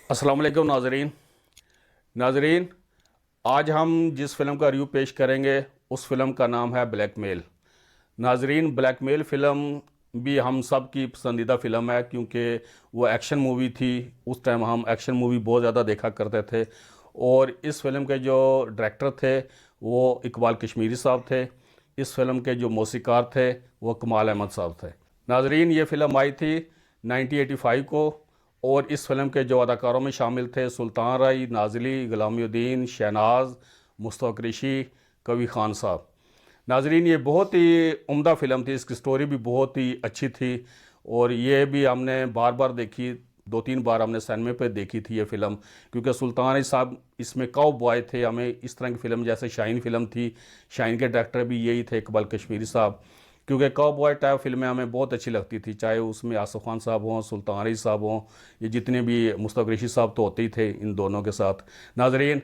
अस्सलाम वालेकुम नाजरीन, आज हम जिस फ़िल्म का रिव्यू पेश करेंगे उस फ़िल्म का नाम है ब्लैकमेल। नाजरीन, ब्लैकमेल फ़िल्म भी हम सब की पसंदीदा फ़िल्म है क्योंकि वो एक्शन मूवी थी। उस टाइम हम एक्शन मूवी बहुत ज़्यादा देखा करते थे और इस फ़िल्म के जो डायरेक्टर थे वो इकबाल कश्मीरी साहब थे। इस फ़िल्म के जो मौसीकार थे वो कमाल अहमद साहब थे। नाजरीन, ये फ़िल्म आई थी 1985 को और इस फिल्म के जो अदाकारों में शामिल थे सुल्तान राय, नाज़िली, गुलामुद्दीन, शहनाज, मुस्तफ़ा कुरैशी, कवी खान साहब। नाजरीन, ये बहुत ही उम्दा फ़िल्म थी, इसकी स्टोरी भी बहुत ही अच्छी थी और ये भी हमने बार बार देखी। 2-3 बार हमने सिनेमा पे देखी थी ये फ़िल्म क्योंकि सुल्तान राय साहब इसमें काउ बॉय थे। हमें इस तरह की फ़िल्म जैसे शाहीन फ़िल्म थी, शाहीन के डायरेक्टर भी यही थे इकबाल कश्मीरी साहब, क्योंकि कॉबॉय टाइप फिल्में हमें बहुत अच्छी लगती थी, चाहे उसमें आसिफ खान साहब हों, सुल्तान रईस साहब हों, ये जितने भी मुस्तफ़ा कुरैशी साहब तो होते ही थे इन दोनों के साथ। नाजरीन,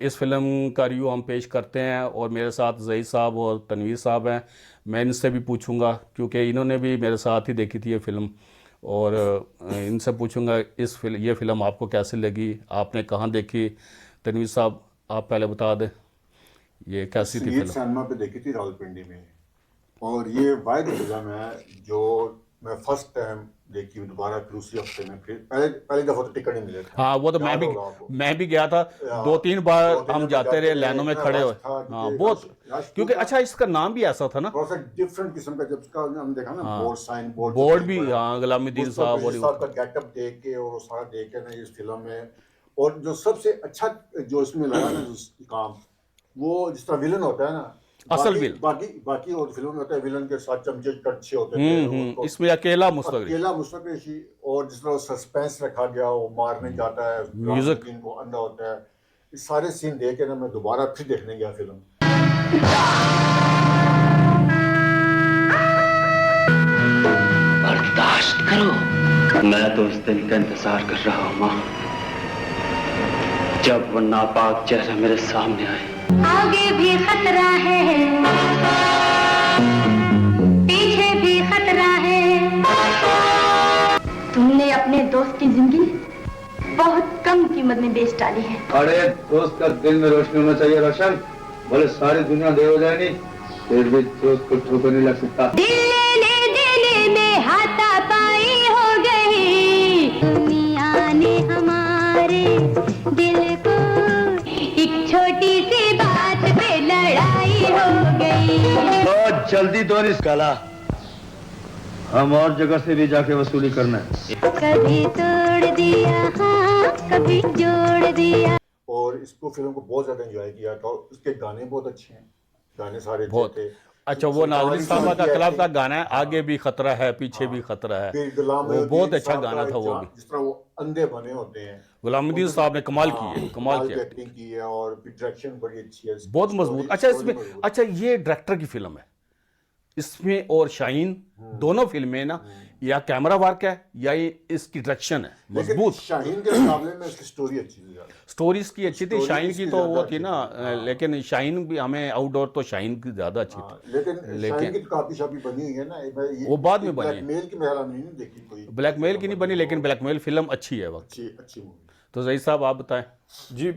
इस फिल्म का रिव्यू हम पेश करते हैं और मेरे साथ ज़ईद साहब और तनवीर साहब हैं। मैं इनसे भी पूछूंगा क्योंकि इन्होंने भी मेरे साथ ही देखी थी ये फ़िल्म और इनसे पूछूंगा ये फ़िल्म आपको कैसे लगी, आपने कहाँ देखी। तनवीर साहब, आप पहले बता दें ये कैसी थी संगीत फिल्म। सिनेमा पे देखी थी रावलपिंडी में। और ये वाहिद फिल्म है जो मैं फर्स्ट टाइम देखी दोबारा फिर उसी हफ्ते में। फिर पहली दफा तो टिकट नहीं मिले थे, हाँ, वो तो याद होगा आपको। मैं भी गया था। या, 2-3 बार दो हम दिनों में जाते जाते रहे, रहे, लाइनों में इतना खड़े रश हुए। था हाँ, क्योंकि बहुत, रश क्यों क्योंकि था, अच्छा इसका नाम भी ऐसा था ना। थोड़ा सा डिफरेंट किस्म का। जब उसका हमने देखा ना हाँ, बोर्ड, साइन बोर्ड जो बोर्ड कहीं भी, पर है, हाँ, गुलामुद्दीन मुस्तफा साहब और कुरैशी साहब का गेटअप देख के और वो सारा देख के ना इस फिल्म में। और जो सबसे अच्छा जो इसमें लगा ना जो काम, वो जिस तरह विलन होता है ना, असल बाकी विल। बाकी बाकी और फिल्मों में होता है विलन के साथ चमचे कटछे होते थे उसको, इसमें अकेला मुस्तगरी अकेला मुस्तफा कुरैशी। और जिस तरह सस्पेंस रखा गया, वो मारने जाता है म्यूजिक। गुलामुद्दीन को, अंधा होता है। इस सारे सीन देख के ना मैं दोबारा फिर देखने गया फिल्म। बर्दाश्त करो। मैं तो इस दिन का इंतजार कर रहा हूं मां, जब वो नापाक चेहरा मेरे सामने आए। आगे भी खतरा है, पीछे भी खतरा है। तुमने अपने दोस्त की जिंदगी बहुत कम कीमत में बेच डाली है। अरे दोस्त का दिल में रोशनी होना चाहिए रोशन। बोले सारी दुनिया दे हो जाए नहीं, फिर भी दोस्त को ठोकर नहीं लग सकता। दिल में हाथापाई हो गई, दुनिया ने हमारे दिल को एक छोटी सी बात पे लड़ाई हो गई। बहुत जल्दी दो इस काला, हम और जगह से भी जाके वसूली करना है। कभी तोड़ दिया, हाँ कभी जोड़ दिया। और इसको फिल्म को बहुत ज्यादा एंजॉय किया था। और उसके गाने बहुत अच्छे हैं, गाने सारे अच्छे बहुत थे। अच्छा, वो नाज़रीन साहब का क्लब का गाना है, आगे भी खतरा है पीछे भी खतरा है, फिर वो गुलामुद्दीन बहुत अच्छा साहब गाना का था वो भी। जिस तरह वो अंधे बने होते हैं, गुलामुद्दीन साहब ने कमाल की है, कमाल कमाल की की एक्टिंग। एक्टिंग की है। और फिर डायरेक्शन बड़ी अच्छी है इसकी, बहुत मजबूत। अच्छा, स्टोरी इसमें मजबूत अच्छा ये डायरेक्टर की फिल्म है, इसमें और शाहीन दोनों फिल्में ना, या कैमरा वर्क है या ये इसकी डायरेक्शन है है। लेकिन मजबूत। शाहीन के मुकाबले में इसकी स्टोरी अच्छी थी ज्यादा। स्टोरीज की अच्छी थी, स्टोरी शाहीन इसकी की तो वो ज्यादा थी अच्छी ना, थी। हाँ। लेकिन शाहीन भी हमें आउटडोर तो शाहीन की ज़्यादा अच्छी हाँ, थी। लेकिन शाहीन लेकिन की तो काफी शापी बनी हुई है ना। वो बाद में बनी है। ब्लैकमेल की मैंने नहीं देखी कोई ब्लैकमेल की फिल्म नहीं बनी, लेकिन ब्लैकमेल फिल्म अच्छी है वक्त। अच्छी अच्छी मूवी। तो जई साहब आप बताएं। जी,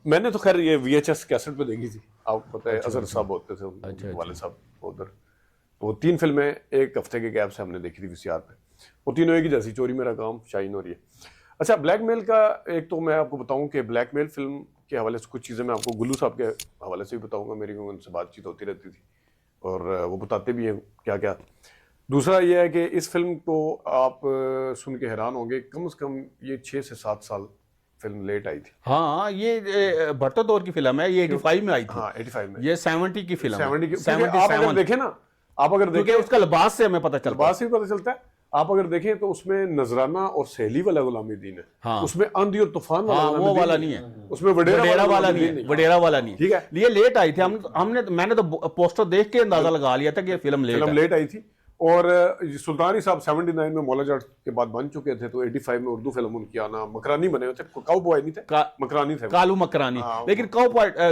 मैंने तो खैर ये VHS कैसेट पे देखी थी। आपको पता है अजहर साहब होते थे, उनके वाले साहब उधर। तो 3 फिल्में एक हफ्ते के गैप से हमने देखी थी VCR पे। वो तीनों एक ही जैसी, चोरी मेरा काम, शाहीन और ये। अच्छा, ब्लैकमेल का एक तो मैं आपको बताऊं कि ब्लैकमेल फिल्म के हवाले से कुछ चीज़ें मैं आपको गुल्लू साहब के हवाले से भी बताऊंगा। मेरी उनसे बातचीत होती रहती थी और वो बताते भी हैं क्या क्या। दूसरा ये है कि इस फिल्म को आप सुन के हैरान होंगे, कम से कम ये 6 से 7 साल फिल्म लेट आई थी। हाँ, ये भट्टो दौर की फिल्म है, ये 85 में आई थी। हाँ, 85 में। ये 70 की फिल्म है, 70 की, क्योंकि आप अगर 77। देखें ना, आप अगर क्योंकि देखें उसका लिबास से हमें पता चलता है। लिबास से भी पता चलता है। आप अगर देखें तो उसमें नजराना और सहेली वाला गुलामुद्दीन है। हाँ। उसमें आंधी और तूफान वाला हाँ, वो गुलामुद्दीन वाला नहीं है, उसमें वडेरा वाला नहीं गुलामुद्दीन है, नहीं। वडेरा वाला नहीं। ठीक है। ये लेट आई थी। मैंने तो पोस्टर देख के अंदाजा लगा लिया था कि ये फिल्म लेट आई थी। और सुल्तानी साहब 79 में मौला जाट के बाद बन चुके थे, तो 85 में उर्दू फिल्म उनकी आना। मकरानी बने हुए थे, काउ बॉय नहीं थे, मकरानी थे, कालू मकरानी। हाँ, लेकिन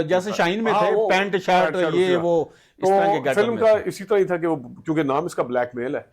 जैसे शाहीन में थे, पैंट शर्ट ये वो इस तरह के तो गेटअप फिल्म में का थे। इसी तरह ही था कि वो, क्योंकि नाम इसका ब्लैकमेल है,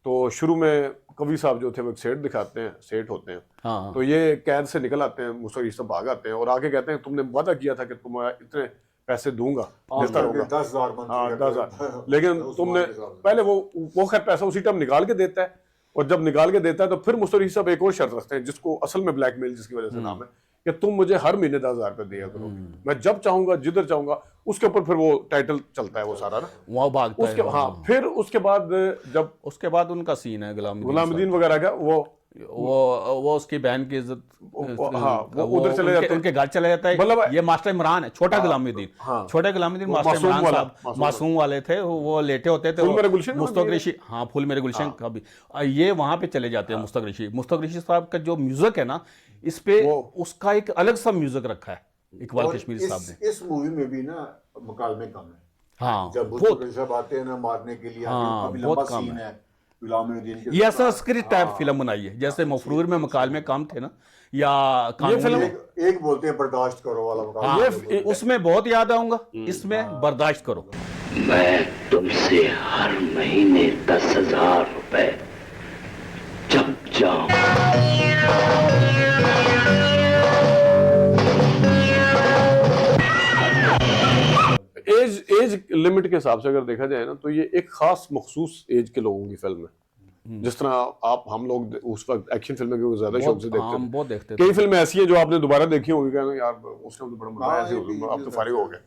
तो शुरू में कवि साहब जो थे वो एक सेठ दिखाते हैं, सेठ होते हैं। हाँ। तो ये कैद से निकल आते हैं, मुस्तफा सब भाग आते हैं और आके कहते हैं तुमने वादा किया था कि तुम इतने पैसे दूंगा, देता रहूंगा। 10,000 हाँ 10,000, लेकिन तुमने पहले वो खैर पैसा उसी टाइम निकाल के देता है, और जब निकाल के देता है तो फिर मुस्तफा साहब एक और शर्त रखते हैं जिसको असल में ब्लैकमेल जिसकी वजह से नाम है, कि तुम मुझे हर महीने 10,000 रुपए दिया करो, मैं जब चाहूंगा जिधर चाहूंगा। उसके ऊपर फिर वो टाइटल चलता है वो सारा ना, वहाँ भागता उसके है। हाँ फिर उसके बाद जब उसके बाद उनका सीन है गुलामुद्दीन वगैरह का वो उसकी बहन की इज्जत, हाँ वो उधर चले जाते हैं, उनके घर चले जाता है। मतलब ये मास्टर इमरान है, छोटा गुलामुद्दीन, छोटे गुलामुद्दीन मास्टर मासूम इमरान वाला, साहब मासूम वाले थे, वो लेटे होते थे। फूल मेरे गुलशन मुस्तक ऋषि, हाँ फूल मेरे गुलशन का भी ये वहां पे चले जाते हैं। मुस्तक ऋषि साहब का जो म्यूजिक है ना, इस पे उसका एक अलग सा म्यूजिक रखा है इकबाल कश्मीरी साहब ने। इस मूवी में भी ना मुकालमे कम है। हाँ जब मुस्तफा साहब आते हैं ना मारने के लिए, अभी लंबा सीन है गुलामुद्दीन के। ये ऐसा स्क्रिप्ट टाइप फिल्म बनाई है, जैसे मफरूर में मुकालमे कम थे ना, या ये फिल्म एक बोलते हैं बर्दाश्त करो वाला मुकालमा। ये उसमें बहुत याद आऊंगा, इसमें बर्दाश्त करो। मैं तुमसे हर महीने 10,000 रुपए जब चाहूं। एज लिमिट के हिसाब से अगर देखा जाए ना, तो ये एक खास मखसूस एज के लोगों की फिल्म है। जिस तरह हम लोग उस वक्त एक्शन फिल्में क्योंकि ज्यादा शौक से देखते हम बहुत देखते थे, कई फिल्में ऐसी हैं जो आपने दोबारा देखी होंगी, कहना यार उस टाइम तो बड़ा मजा आया, ऐसे अब तो फारिग हो गए।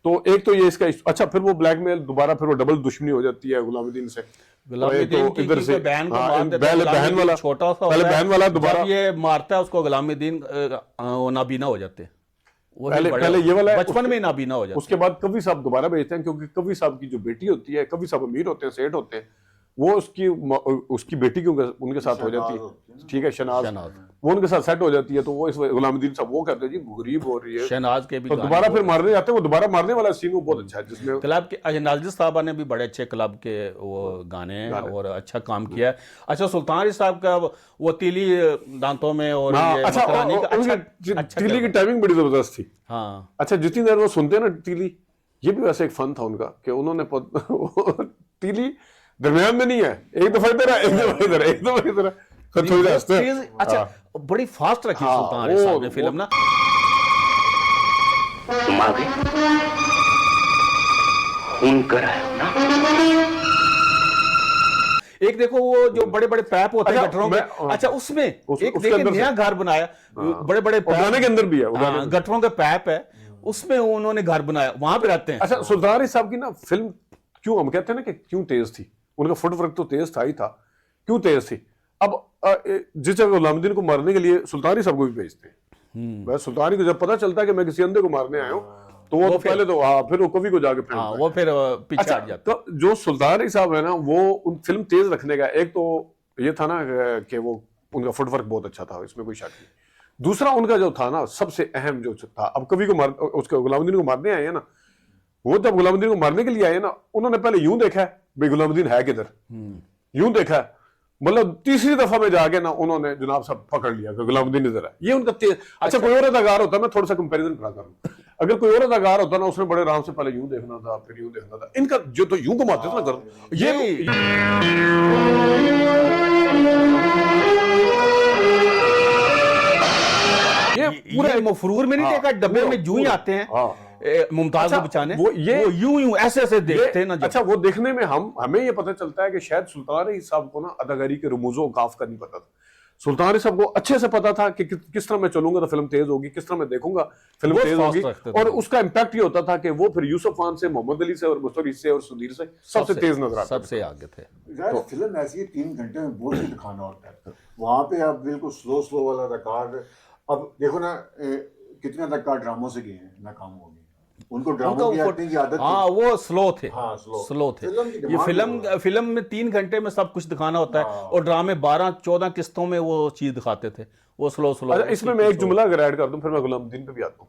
तो एक तो ये इसका अच्छा, फिर वो ब्लैकमेल दोबारा, फिर वो डबल दुश्मनी हो जाती है गुलामुद्दीन से। गुलामुद्दीन की इधर से बहन को हाँ, मार देता है, पहले बहन वाला, छोटा सा पहले बहन वाला दोबारा, जब ये मारता है उसको गुलामुद्दीन नाबीना हो जाते हैं। पहले ये वाला बचपन में नाबीना हो जाते हैं। उसके बाद कवि साहब दोबारा भेजते हैं, क्योंकि कवि साहब की जो बेटी होती है, कवि साहब अमीर होते हैं, सेठ होते हैं, वो उसकी बेटी की उनके साथ हो जाती है, ठीक है, शहनाज, वो उनके साथ सेट हो जाती है। तो वो इस गुलामुद्दीन साहब वो कहते हैं जी गरीब हो रही है, शहनाज के भी तो दोबारा फिर मारने जाते हैं। वो दोबारा मारने वाला सीन वो बहुत अच्छा है, जिसमें क्लब के नाजिर साहबा ने भी बड़े अच्छे क्लब के वो गाने हैं और अच्छा काम किया है। अच्छा सुल्तान अली साहब का वो तीली दांतों में और अच्छा तीली की टाइमिंग बड़ी जबरदस्त थी। हाँ अच्छा जितनी देर वो सुनते हैं ना तीली, ये भी वैसे एक फन था उनका कि उन्होंने तीली दरमियान में नहीं है, एक दफा इधर है, एक दफा इधर, एक दफा इधर, थोड़ी देर हंसते हैं। अच्छा बड़ी फास्ट रखी सुल्तान अली साहब ने फिल्म ना। तुम आ गए, खून कराया ना। एक देखो वो जो बड़े बड़े पैप होते हैं गटरों के, अच्छा उसमें एक देखिए नया घर बनाया, बड़े बड़े गाने के अंदर भी है, गटरों के पैप है, उसमें उन्होंने घर बनाया, वहां पे रहते हैं। अच्छा सुल्तान अली साहब की ना फिल्म क्यों हम कहते हैं ना कि क्यों तेज थी, उनका फुटवर्क तो तेज था ही था, क्यों तेज थी। अब जिस जगह गुलामुद्दीन को मारने के लिए सुल्तान अली साहब को भी भेजते हैं, बस सुल्तान अली को जब पता चलता है कि मैं किसी अंधे को मारने आया हूँ, तो वो पहले तो फिर वो कवि को जाके वो फिर पीछे हट जाता। तो जो सुल्तान अली साहब है ना, वो उन फिल्म तेज रखने का एक तो ये था ना कि वो उनका फुटवर्क बहुत अच्छा था, इसमें कोई शक नहीं। दूसरा उनका जो था ना सबसे अहम जो था, अब कवि को उसके गुलामुद्दीन को मारने आए हैं ना, वो जब गुलामुद्दीन को मारने के लिए आए ना, उन्होंने पहले यूं देखा है भाई गुलामुद्दीन है किधर, यूं देखा है, मतलब तीसरी दफा में जाके ना उन्होंने जनाब साहब पकड़ लिया कि गुलामुद्दीन इधर है। ये उनका तेज। अच्छा कोई और अदाकार होता, मैं थोड़ा सा कंपैरिजन करा करूं, अगर कोई और अदाकार होता ना, उसने बड़े आराम से पहले यूं देखना था, फिर यूं देखना था। इनका जो तो यूं घुमाते थे ना कर, ये पूरे मफरूर में नहीं देखा, डब्बे में यूं ही आते हैं मुमताज को बचाने, वो यूं ऐसे ऐसे देखते हैं ना। अच्छा वो देखने में हमें ये पता चलता है कि शायद सुल्तान अली साहब को ना अदाकारी के रमूजों काफ का नहीं पता था। सुल्तान अली साहब को अच्छे से पता था कि किस तरह मैं चलूंगा तो फिल्म तेज होगी, किस तरह मैं देखूंगा फिल्म तेज होगी, और उसका इम्पैक्ट ये होता था कि वो फिर यूसुफ खान से, मोहम्मद अली से और मुस्तफा से और सुधीर से सबसे तेज नजर आता, सबसे आगे थे। तो फिल्म ऐसी है 3 घंटे में बहुत कुछ दिखाना होता है, वहां पे आप बिल्कुल स्लो वाला रिकॉर्ड। अब देखो ना कितने रिकॉर्ड ड्रामों से गए हैं, नाकाम हो गए, उनको ड्रामों की एक्टिंग की आदत थी। वो स्लो थे, स्लो थे। ये फिल्म में 3 घंटे में सब कुछ दिखाना होता है, और ड्रामे 12-14 किस्तों में वो चीज दिखाते थे, वो स्लो। इसमें मैं एक जुमला अगर ऐड कर दूं, फिर मैं गुलामुद्दीन पे भी आता हूँ।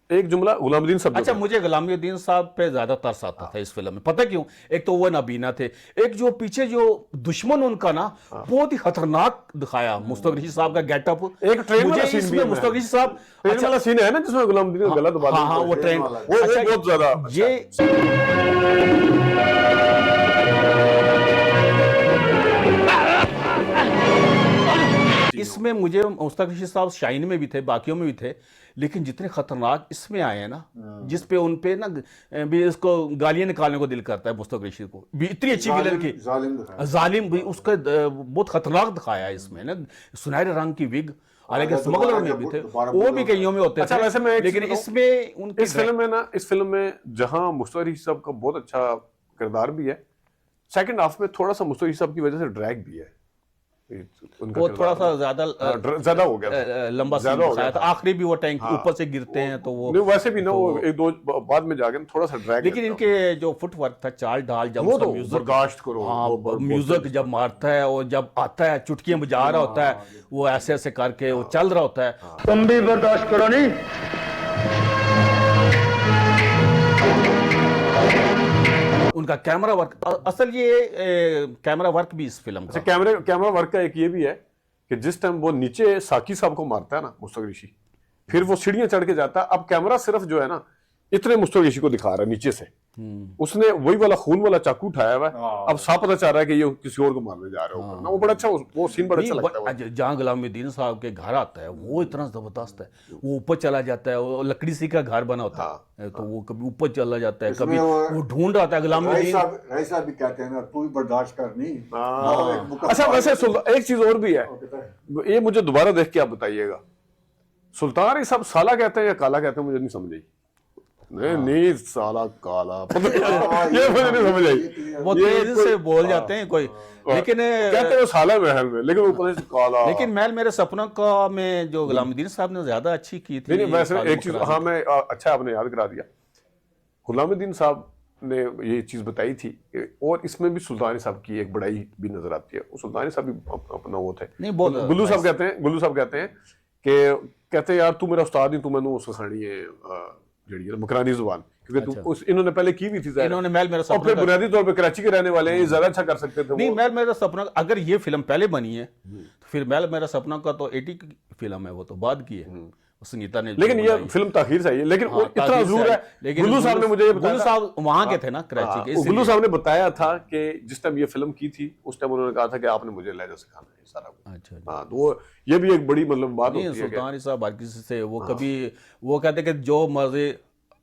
एक जुमला गुलामुद्दीन साहब। अच्छा मुझे गुलामुद्दीन साहब पे ज्यादा तरस आता था इस फिल्म में, पता क्यों? एक तो वो नाबीना थे, एक जो पीछे जो दुश्मन उनका ना बहुत ही खतरनाक दिखाया, मुस्तफा ऋषि साहब का गेटअप। एक ट्रेन वाला सीन भी है, मुस्तफा ऋषि साहब ट्रेन वाला सीन है ना जिसमें गुलामुद्दीन का गला दबा देते हैं। हाँ वो ट्रेन, वो बहुत ज्यादा इसमें मुझे मुस्तक ऋषि साहब शाइन में भी थे, बाकियों में भी थे, लेकिन जितने खतरनाक इसमें आए हैं ना, जिस पे उन पे ना भी इसको गालियां निकालने को दिल करता है मुस्तक ऋषि को भी, इतनी अच्छी विलन की जालिम भी उसका बहुत खतरनाक दिखाया है इसमें ना। सुनहरे रंग की विग, हालांकि स्मगलर में भी थे, वो भी कईयों में होते थे, वैसे मैं लेकिन इसमें उनके इस फिल्म में जहां मुस्तक ऋषि साहब का बहुत अच्छा किरदार भी है, सेकंड हाफ में थोड़ा सा मुस्तक ऋषि साहब की वजह से ड्रैग भी है, वो थोड़ा सा ज्यादा हो गया, लंबा ज्यादा हो गया था। आखिरी भी वो टैंक ऊपर से गिरते हैं तो वो नहीं, वैसे भी ना वो एक दो बाद में जाके थोड़ा सा ड्रैग, लेकिन इनके जो फुटवर्क था, चाल ढाल, जब वो तो बर्दाश्त करो, हाँ, म्यूजिक जब मारता है और जब आता है चुटकियां बजा रहा होता है, वो ऐसे ऐसे करके वो चल रहा होता है, तुम भी बर्दाश्त करो नहीं। उनका कैमरा वर्क, असल ये कैमरा वर्क भी इस फिल्म का, कैमरा वर्क का एक ये भी है कि जिस टाइम वो नीचे साकी साहब को मारता है ना मुस्तक ऋषि, फिर वो सीढ़ियां चढ़ के जाता है, अब कैमरा सिर्फ जो है ना इतने मुस्तक ऋषि को दिखा रहा है नीचे से, उसने वही वाला खून वाला चाकू उठाया हुआ है, अब साफ पता चल रहा है कि ये किसी और को मारने जा रहे हो ना, वो बड़ा अच्छा, वो सीन बड़ा अच्छा लगता है। जहां गुलामुद्दीन साहब के घर आता है वो इतना जबरदस्त है, वो ऊपर चला जाता है, वो लकड़ी सी का घर बना होता है, तो वो कभी ऊपर चला जाता है, कभी वो ढूंढ रहा था गुलामुद्दीन साहब भी कहते हैं ना, तू भी बर्दाश्त कर नहीं। अच्छा, वैसे एक चीज और भी है, ये मुझे दोबारा देख के आप बताइएगा, सुल्तान ये सब साला कहते हैं या काला कहते हैं, मुझे नहीं समझ आई। नहीं साला काला ये मुझे नहीं समझ आई, वो तेज से बोल जाते हैं कोई, लेकिन कहते हैं साला महल में, लेकिन ऊपर से काला। लेकिन महल मेरे सपनों का में जो गुलामुद्दीन साहब ने ज्यादा अच्छी की थी। नहीं, वैसे एक चीज, हाँ मैं अच्छा आपने याद करा दिया, गुलामुद्दीन साहब ने ये चीज बताई थी, और इसमें भी सुल्तानी साहब की एक बड़ाई भी नजर आती है। सुल्तानी साहब भी अपना वो थे, गुल्लू साहब कहते हैं कि कहते हैं यार तू मेरा उस्ताद नहीं, तू मैंने सिखानी है जड़ी मकरानी जुबान, क्योंकि इन्होंने पहले की भी थी, इन्होंने महल मेरा सपना, अपने बुनियादी तौर पे कराची के रहने वाले हैं, ये ज्यादा अच्छा कर सकते थे। नहीं, महल मेरा सपना अगर ये फिल्म पहले बनी है तो फिर महल मेरा सपना का तो 80 की फिल्म है, वो तो बाद की है सुनीता ने, लेकिन ये फिल्म ताखीर से आई है, लेकिन इतना जरूर है, लेकिन गुल्लू साहब ने मुझे ये बताया, गुल्लू साहब वहां के थे ना कराची के, गुल्लू साहब ने बताया था कि जिस टाइम ये फिल्म की थी उस टाइम उन्होंने कहा था कि आपने मुझे लहजा सिखाना है सारा कुछ। अच्छा, हाँ, तो वो ये भी एक बड़ी मतलब बात होती है। सुल्तान साहब हर किसी से वो कभी वो कहते कि जो मर्जी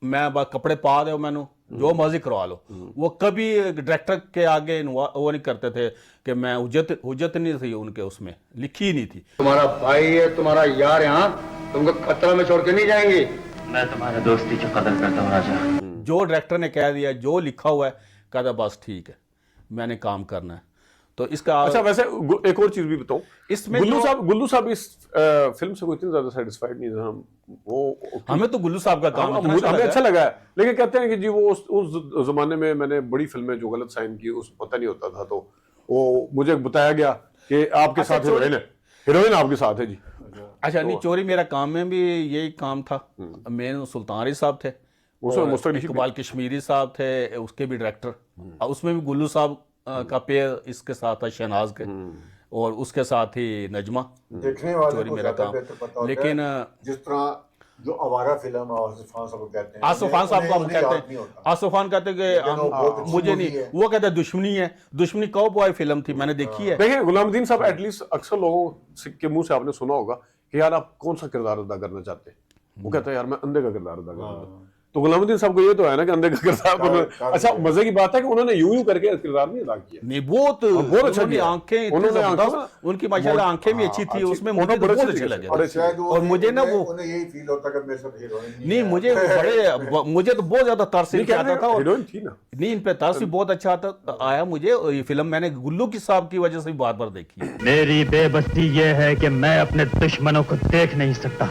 मैं कपड़े पा दो, मैनू जो मर्जी करवा लो, वो कभी डायरेक्टर के आगे वो नहीं करते थे कि मैं हुज्जत नहीं थी उनके, उसमें लिखी ही नहीं थी। तुम्हारा भाई है, तुम्हारा यार, यहाँ तुमको खतरा में छोड़ के नहीं जाएंगे। मैं तुम्हारे दोस्ती की कदर करता हूँ राजा। जो डायरेक्टर ने कह दिया, जो लिखा हुआ है, कहता बस ठीक है, मैंने काम करना है। तो इसका अच्छा, वैसे एक और चीज भी बताऊं, इसमें गुल्लू साहब इस फिल्म से कोई इतनी ज्यादा सेटिस्फाइड नहीं थे हम, वो हमें तो गुल्लू साहब का काम हमें अच्छा लगा है, लेकिन कहते हैं कि जी वो उस जमाने में मैंने बड़ी फिल्में जो गलत साइन की उस पता नहीं होता था, तो वो मुझे बताया गया कि आपके साथ हीरोइन आपके साथ है जी। अच्छा, नहीं चोरी मेरा काम में भी यही काम था, मेन सुल्तान साहब थे, इकबाल कश्मीरी साहब थे, उसके भी डायरेक्टर, उसमें भी गुल्लू साहब का पेयर इसके साथ था, शहनाज के, और उसके साथ ही नजमा। देखने वाले चोरी को मेरा काम, लेकिन जिस तरह जो आवारा फिल्म आसिफ खान साहब कहते हैं, आसिफ खान साहब को हम कहते हैं, आसिफ खान कहते हैं कि मुझे नहीं, वो कहते हैं दुश्मनी है, दुश्मनी कॉबॉय फिल्म थी, मैंने देखी है। देखिए गुलामुद्दीन साहब एटलीस्ट अक्सर लोगों के मुंह से आपने सुना होगा कि यार आप कौन सा किरदार अदा करना चाहते हैं, वो कहते हैं यार मैं अंधे का किरदार अदा करूंगा। तो गुलामुद्दीन साहब को ये तो है ना कि अंधे का किरदार, अच्छा मजे की बात है कि उन्होंने यूं करके किरदार नहीं अदा किया, नहीं बहुत अच्छा किया, आंखें उनकी माशाल्लाह आंखें भी अच्छी थी, उसमें मुझे बहुत अच्छे लगे, और मुझे ना वो यही फील होता कि मेरे साथ हीरोइन नहीं, मुझे तो बहुत ज्यादा तरस आता था, हीरोइन थी ना, नहीं इन पे तरस भी बहुत अच्छा आया मुझे। ये फिल्म मैंने गुल्लू की साहब की वजह से बार बार देखी है। मेरी बेबसी ये है कि मैं अपने दुश्मनों को देख नहीं सकता,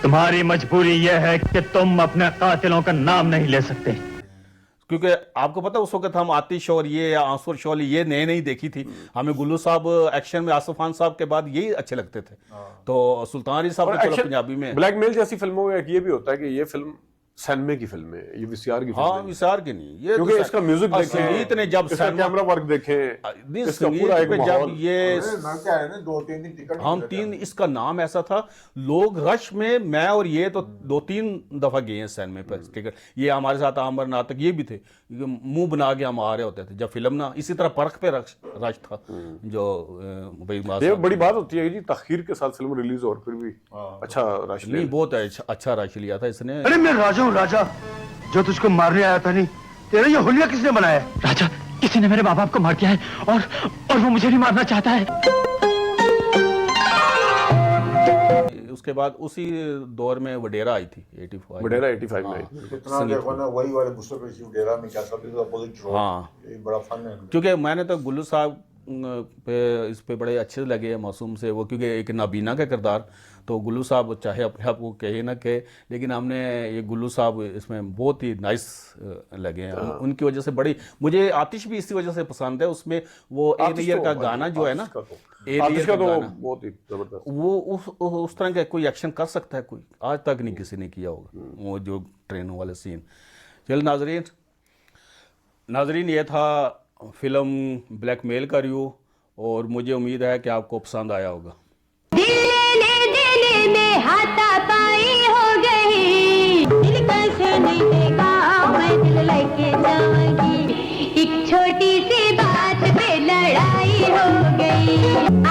तुम्हारी मजबूरी यह है कि तुम अपने कातिलों का नाम नहीं ले सकते, क्योंकि आपको पता उस वक्त हम आतिश और ये आंसुर शोली ये नए नहीं देखी थी, हमें गुल्लू साहब एक्शन में आसिफ खान साहब के बाद यही अच्छे लगते थे, तो सुल्तान साहब ने पंजाबी में ब्लैकमेल जैसी फिल्मों में ये भी होता है कि ये फिल्म सैनमे की फिल्म है, ये वीसीआर की फिल्म हाँ है। विसार के नहीं, ये क्योंकि तो इसका म्यूजिक देखें, संगीत ने जब इसका कैमरा वर्क देखें, नहीं, इसका संगीत पूरा एक पे जब माहौल। ये मैं क्या है ना 2-3 दिन टिकट हम तीन, इसका नाम ऐसा था, लोग रश में, मैं और ये तो 2-3 दफा गए हैं सैनमे पर टिकट। ये हमारे साथ आमर नाटक ये भी थे, मुंह बना के हम आ रहे होते थे जब फिल्म ना, इसी तरह परख पे रश था जो भाई ये बड़ी बात होती है जी, तखीर के साथ फिल्म रिलीज और फिर भी अच्छा रश नहीं, बहुत अच्छा रश लिया था इसने। अरे मैं राजा हूँ, राजा जो तुझको मारने आया था। नहीं, तेरा ये हुलिया किसने बनाया? राजा, किसी ने मेरे माँ बाप को मार दिया है और वो मुझे भी मारना चाहता है। उसके बाद उसी दौर में वडेरा आई थी 85। वडेरा 85 में आई। कितना देखो ना, वही वाले मुस्तफा यूसुफ डेरा में क्या सब अपोजिट रोल। हाँ। ये बड़ा फन है। क्योंकि मैंने तो गुल्लू साहब पे इस पे बड़े अच्छे लगे हैं मासूम से वो, क्योंकि एक नाबीना का किरदार, तो गुल्लू साहब चाहे अपने आप को कहे ना कहे, लेकिन हमने ये गुल्लू साहब इसमें बहुत ही नाइस लगे हैं। उनकी वजह से बड़ी, मुझे आतिश भी इसी वजह से पसंद है। उसमें वो ए नियर का गाना जो है ना, ए नियर का गाना बहुत ही जबरदस्त, वो उस तरह का कोई एक्शन कर सकता है कोई, आज तक नहीं किसी ने किया होगा, वो जो ट्रेनों वाले सीन। चल नाजरीन ये था फिल्म ब्लैकमेल का रिव्यू, और मुझे उम्मीद है कि आपको पसंद आया होगा। दिल में हाथापाई हो गई, दिल कैसे नहीं देगा, मैं दिल लेके जाऊंगी, एक छोटी सी बात पे लड़ाई हो गई।